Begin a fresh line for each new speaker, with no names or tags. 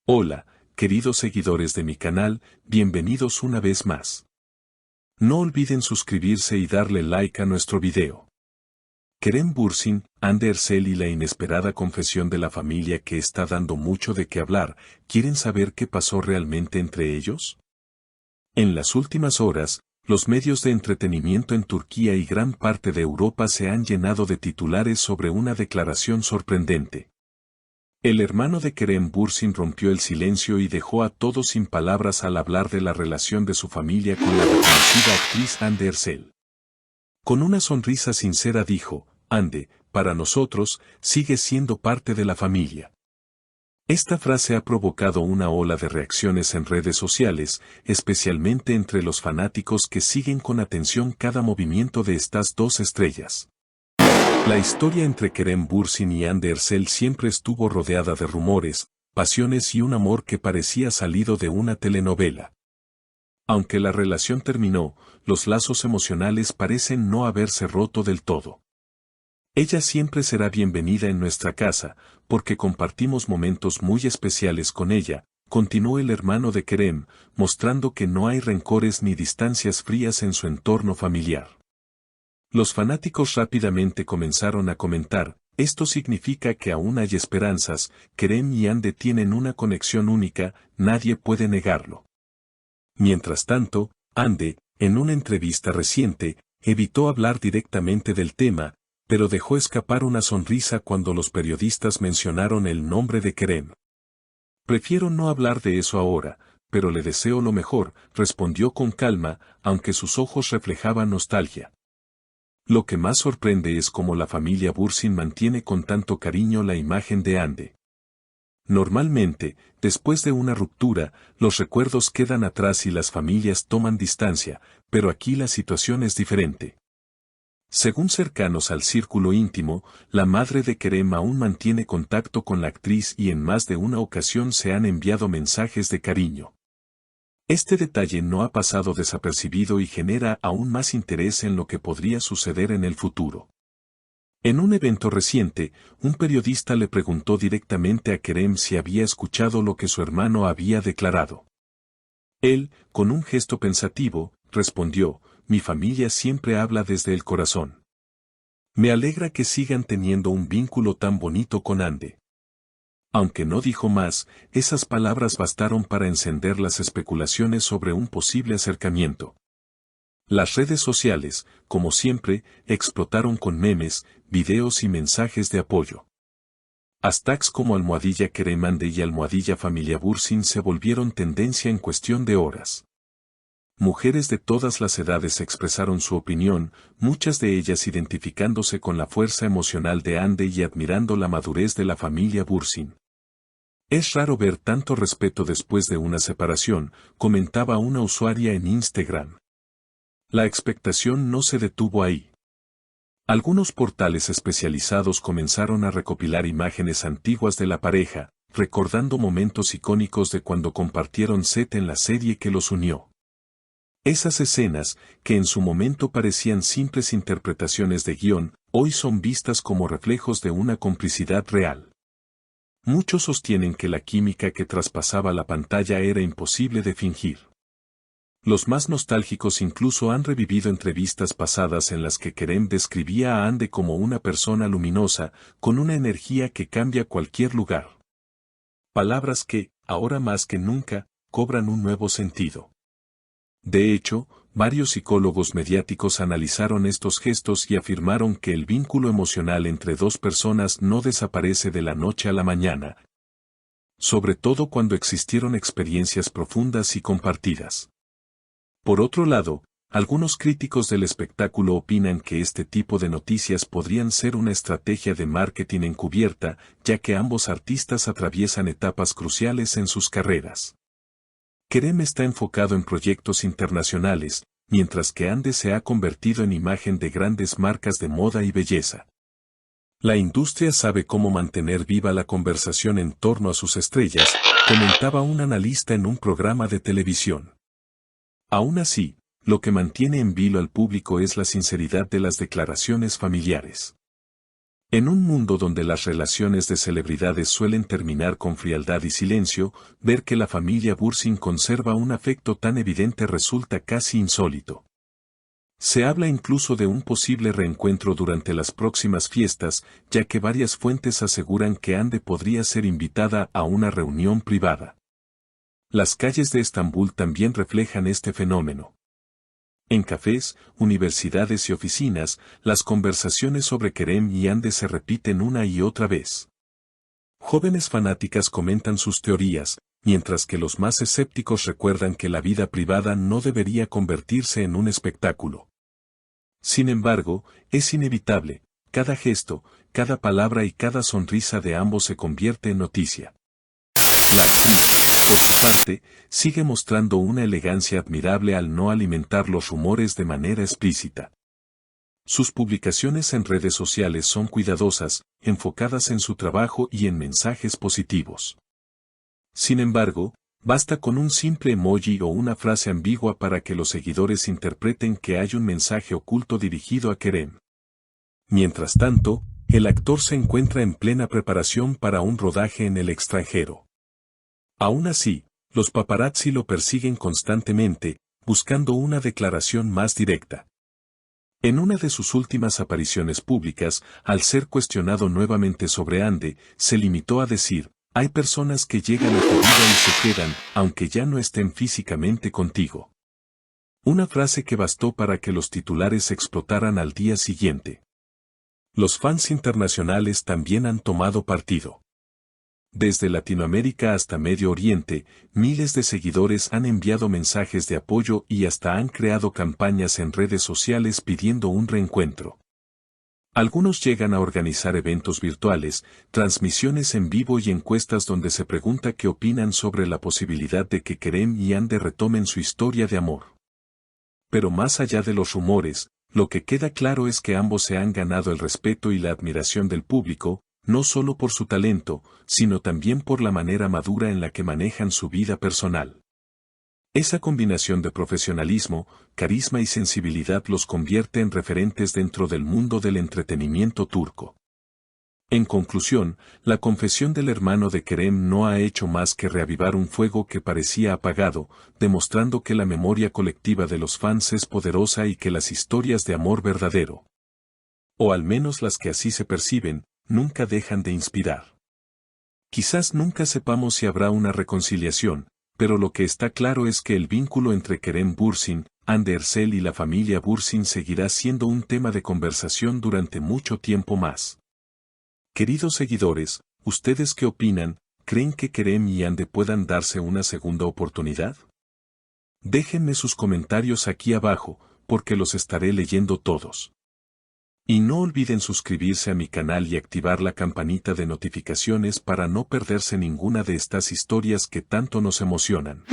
Hola, queridos seguidores de mi canal, bienvenidos una vez más. No olviden suscribirse y darle like a nuestro video. Kerem Bürsin, Hande Erçel y la inesperada confesión de la familia que está dando mucho de qué hablar. ¿Quieren saber qué pasó realmente entre ellos? En las últimas horas, los medios de entretenimiento en Turquía y gran parte de Europa se han llenado de titulares sobre una declaración sorprendente. El hermano de Kerem Bürsin rompió el silencio y dejó a todos sin palabras al hablar de la relación de su familia con la reconocida actriz Hande Erçel. Con una sonrisa sincera dijo: Hande, para nosotros, sigue siendo parte de la familia. Esta frase ha provocado una ola de reacciones en redes sociales, especialmente entre los fanáticos que siguen con atención cada movimiento de estas dos estrellas. La historia entre Kerem Bürsin y Hande Erçel siempre estuvo rodeada de rumores, pasiones y un amor que parecía salido de una telenovela. Aunque la relación terminó, los lazos emocionales parecen no haberse roto del todo. Ella siempre será bienvenida en nuestra casa, porque compartimos momentos muy especiales con ella, continuó el hermano de Kerem, mostrando que no hay rencores ni distancias frías en su entorno familiar. Los fanáticos rápidamente comenzaron a comentar: esto significa que aún hay esperanzas, Kerem y Hande tienen una conexión única, nadie puede negarlo. Mientras tanto, Hande, en una entrevista reciente, evitó hablar directamente del tema, pero dejó escapar una sonrisa cuando los periodistas mencionaron el nombre de Kerem. Prefiero no hablar de eso ahora, pero le deseo lo mejor, respondió con calma, aunque sus ojos reflejaban nostalgia. Lo que más sorprende es cómo la familia Bürsin mantiene con tanto cariño la imagen de Hande. Normalmente, después de una ruptura, los recuerdos quedan atrás y las familias toman distancia, pero aquí la situación es diferente. Según cercanos al círculo íntimo, la madre de Kerem aún mantiene contacto con la actriz y en más de una ocasión se han enviado mensajes de cariño. Este detalle no ha pasado desapercibido y genera aún más interés en lo que podría suceder en el futuro. En un evento reciente, un periodista le preguntó directamente a Kerem si había escuchado lo que su hermano había declarado. Él, con un gesto pensativo, respondió: mi familia siempre habla desde el corazón. Me alegra que sigan teniendo un vínculo tan bonito con Hande. Aunque no dijo más, esas palabras bastaron para encender las especulaciones sobre un posible acercamiento. Las redes sociales, como siempre, explotaron con memes, videos y mensajes de apoyo. Hashtags como #Kerem Hande y #Familia Bürsin se volvieron tendencia en cuestión de horas. Mujeres de todas las edades expresaron su opinión, muchas de ellas identificándose con la fuerza emocional de Hande y admirando la madurez de la familia Bürsin. Es raro ver tanto respeto después de una separación, comentaba una usuaria en Instagram. La expectación no se detuvo ahí. Algunos portales especializados comenzaron a recopilar imágenes antiguas de la pareja, recordando momentos icónicos de cuando compartieron set en la serie que los unió. Esas escenas, que en su momento parecían simples interpretaciones de guión, hoy son vistas como reflejos de una complicidad real. Muchos sostienen que la química que traspasaba la pantalla era imposible de fingir. Los más nostálgicos incluso han revivido entrevistas pasadas en las que Kerem describía a Hande como una persona luminosa, con una energía que cambia cualquier lugar. Palabras que, ahora más que nunca, cobran un nuevo sentido. De hecho, varios psicólogos mediáticos analizaron estos gestos y afirmaron que el vínculo emocional entre dos personas no desaparece de la noche a la mañana, sobre todo cuando existieron experiencias profundas y compartidas. Por otro lado, algunos críticos del espectáculo opinan que este tipo de noticias podrían ser una estrategia de marketing encubierta, ya que ambos artistas atraviesan etapas cruciales en sus carreras. Kerem está enfocado en proyectos internacionales, mientras que Hande se ha convertido en imagen de grandes marcas de moda y belleza. La industria sabe cómo mantener viva la conversación en torno a sus estrellas, comentaba un analista en un programa de televisión. Aún así, lo que mantiene en vilo al público es la sinceridad de las declaraciones familiares. En un mundo donde las relaciones de celebridades suelen terminar con frialdad y silencio, ver que la familia Bursin conserva un afecto tan evidente resulta casi insólito. Se habla incluso de un posible reencuentro durante las próximas fiestas, ya que varias fuentes aseguran que Hande podría ser invitada a una reunión privada. Las calles de Estambul también reflejan este fenómeno. En cafés, universidades y oficinas, las conversaciones sobre Kerem y Hande se repiten una y otra vez. Jóvenes fanáticas comentan sus teorías, mientras que los más escépticos recuerdan que la vida privada no debería convertirse en un espectáculo. Sin embargo, es inevitable, cada gesto, cada palabra y cada sonrisa de ambos se convierte en noticia. La actriz, por su parte, sigue mostrando una elegancia admirable al no alimentar los rumores de manera explícita. Sus publicaciones en redes sociales son cuidadosas, enfocadas en su trabajo y en mensajes positivos. Sin embargo, basta con un simple emoji o una frase ambigua para que los seguidores interpreten que hay un mensaje oculto dirigido a Kerem. Mientras tanto, el actor se encuentra en plena preparación para un rodaje en el extranjero. Aún así, los paparazzi lo persiguen constantemente, buscando una declaración más directa. En una de sus últimas apariciones públicas, al ser cuestionado nuevamente sobre Hande, se limitó a decir: hay personas que llegan a tu vida y se quedan, aunque ya no estén físicamente contigo. Una frase que bastó para que los titulares explotaran al día siguiente. Los fans internacionales también han tomado partido. Desde Latinoamérica hasta Medio Oriente, miles de seguidores han enviado mensajes de apoyo y hasta han creado campañas en redes sociales pidiendo un reencuentro. Algunos llegan a organizar eventos virtuales, transmisiones en vivo y encuestas donde se pregunta qué opinan sobre la posibilidad de que Kerem y Hande retomen su historia de amor. Pero más allá de los rumores, lo que queda claro es que ambos se han ganado el respeto y la admiración del público, no solo por su talento, sino también por la manera madura en la que manejan su vida personal. Esa combinación de profesionalismo, carisma y sensibilidad los convierte en referentes dentro del mundo del entretenimiento turco. En conclusión, la confesión del hermano de Kerem no ha hecho más que reavivar un fuego que parecía apagado, demostrando que la memoria colectiva de los fans es poderosa y que las historias de amor verdadero, o al menos las que así se perciben, nunca dejan de inspirar. Quizás nunca sepamos si habrá una reconciliación, pero lo que está claro es que el vínculo entre Kerem Bürsin, Hande Erçel y la familia Bürsin seguirá siendo un tema de conversación durante mucho tiempo más. Queridos seguidores, ¿ustedes qué opinan? ¿Creen que Kerem y Hande puedan darse una segunda oportunidad? Déjenme sus comentarios aquí abajo, porque los estaré leyendo todos. Y no olviden suscribirse a mi canal y activar la campanita de notificaciones para no perderse ninguna de estas historias que tanto nos emocionan.